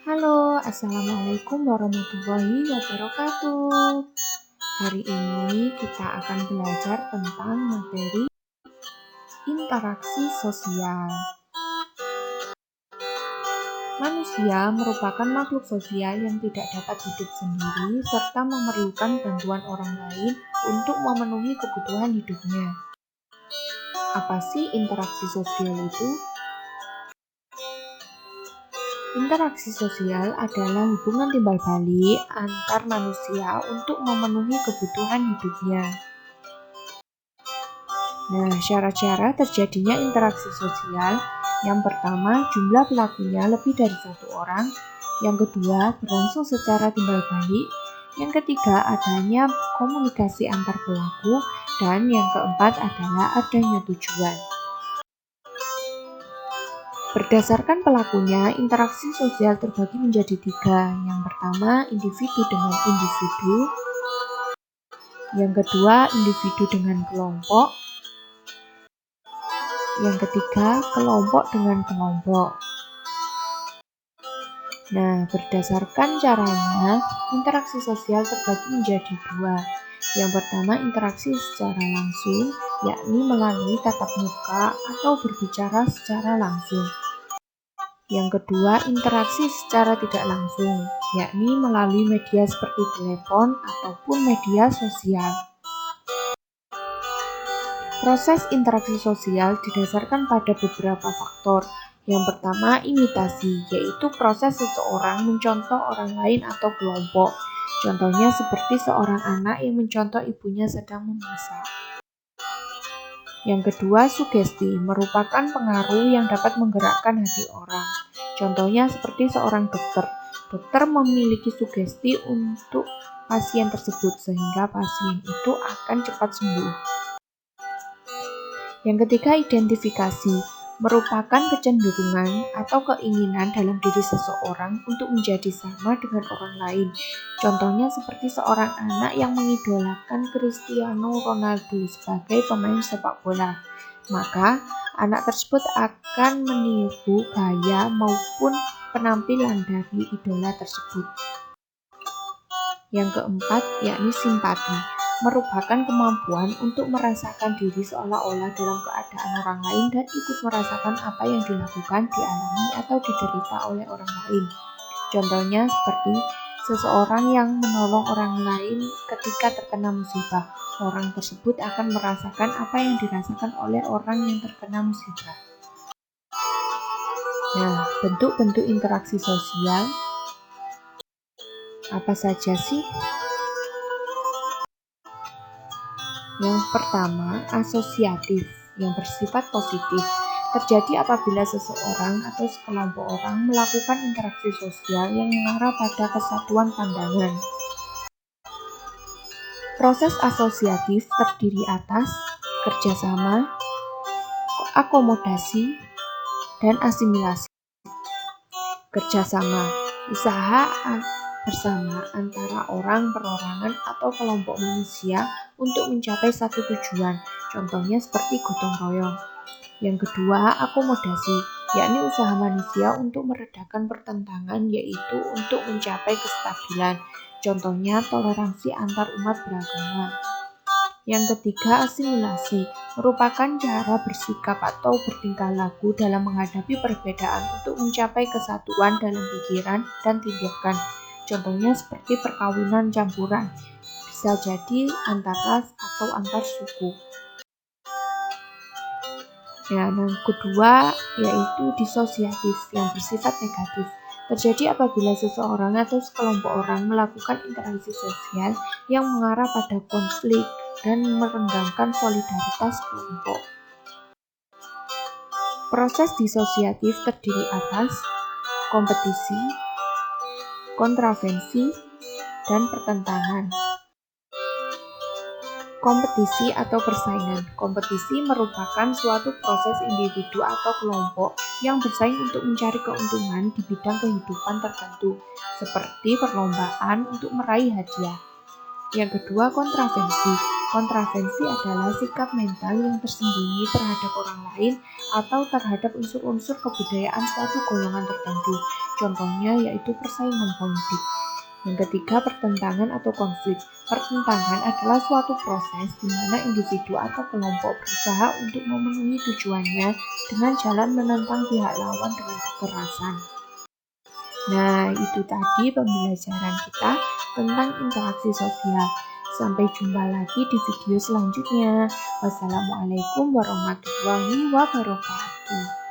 Halo, Assalamualaikum warahmatullahi wabarakatuh. Hari ini kita akan belajar tentang materi interaksi sosial. Manusia merupakan makhluk sosial yang tidak dapat hidup sendiri serta memerlukan bantuan orang lain untuk memenuhi kebutuhan hidupnya. Apa sih interaksi sosial itu? Interaksi sosial adalah hubungan timbal balik antar manusia untuk memenuhi kebutuhan hidupnya. Nah, syarat-syarat terjadinya interaksi sosial, yang pertama, jumlah pelakunya lebih dari satu orang. Yang kedua, berlangsung secara timbal balik. Yang ketiga, adanya komunikasi antar pelaku. Dan yang keempat adalah adanya tujuan. Berdasarkan pelakunya, interaksi sosial terbagi menjadi tiga. Yang pertama, individu dengan individu. Yang kedua, individu dengan kelompok. Yang ketiga, kelompok dengan kelompok. Nah, berdasarkan caranya, interaksi sosial terbagi menjadi dua. Yang pertama, interaksi secara langsung, yakni melalui tatap muka atau berbicara secara langsung. Yang kedua, interaksi secara tidak langsung, yakni melalui media seperti telepon ataupun media sosial. Proses interaksi sosial didasarkan pada beberapa faktor. Yang pertama, imitasi, yaitu proses seseorang mencontoh orang lain atau kelompok. Contohnya seperti seorang anak yang mencontoh ibunya sedang memasak. Yang kedua, sugesti, merupakan pengaruh yang dapat menggerakkan hati orang. Contohnya seperti seorang dokter. Dokter memiliki sugesti untuk pasien tersebut sehingga pasien itu akan cepat sembuh. Yang ketiga, identifikasi, merupakan kecenderungan atau keinginan dalam diri seseorang untuk menjadi sama dengan orang lain. Contohnya seperti seorang anak yang mengidolakan Cristiano Ronaldo sebagai pemain sepak bola. Maka, anak tersebut akan meniru gaya maupun penampilan dari idola tersebut. Yang keempat, yakni simpati, merupakan kemampuan untuk merasakan diri seolah-olah dalam keadaan orang lain dan ikut merasakan apa yang dilakukan, dialami, atau diderita oleh orang lain. Contohnya seperti seseorang yang menolong orang lain ketika terkena musibah. Orang tersebut akan merasakan apa yang dirasakan oleh orang yang terkena musibah. Nah, bentuk-bentuk interaksi sosial apa saja sih? Yang pertama, asosiatif, yang bersifat positif. Terjadi apabila seseorang atau sekelompok orang melakukan interaksi sosial yang mengarah pada kesatuan pandangan. Proses asosiatif terdiri atas kerjasama, akomodasi, dan asimilasi. Kerjasama, usaha bersama antara orang, perorangan, atau kelompok manusia untuk mencapai satu tujuan. Contohnya seperti gotong royong. Yang kedua, akomodasi, yakni usaha manusia untuk meredakan pertentangan, yaitu untuk mencapai kestabilan. Contohnya toleransi antar umat beragama. Yang ketiga, asimilasi, merupakan cara bersikap atau bertingkah laku dalam menghadapi perbedaan untuk mencapai kesatuan dalam pikiran dan tindakan. Contohnya seperti perkawinan campuran, bisa jadi antar ras atau antar suku. Yang kedua yaitu disosiatif, yang bersifat negatif. Terjadi apabila seseorang atau sekelompok orang melakukan interaksi sosial yang mengarah pada konflik dan merenggangkan solidaritas kelompok. Proses disosiatif terdiri atas kompetisi, kontravensi, dan pertentangan. Kompetisi atau persaingan. Kompetisi merupakan suatu proses individu atau kelompok yang bersaing untuk mencari keuntungan di bidang kehidupan tertentu, seperti perlombaan untuk meraih hadiah. Yang kedua, kontravensi. Kontravensi adalah sikap mental yang tersembunyi terhadap orang lain atau terhadap unsur-unsur kebudayaan suatu golongan tertentu. Contohnya yaitu persaingan politik. Yang ketiga, pertentangan atau konflik. Pertentangan adalah suatu proses di mana individu atau kelompok berusaha untuk memenuhi tujuannya dengan jalan menentang pihak lawan dengan kekerasan. Nah, itu tadi pembelajaran kita tentang interaksi sosial. Sampai jumpa lagi di video selanjutnya. Wassalamualaikum warahmatullahi wabarakatuh.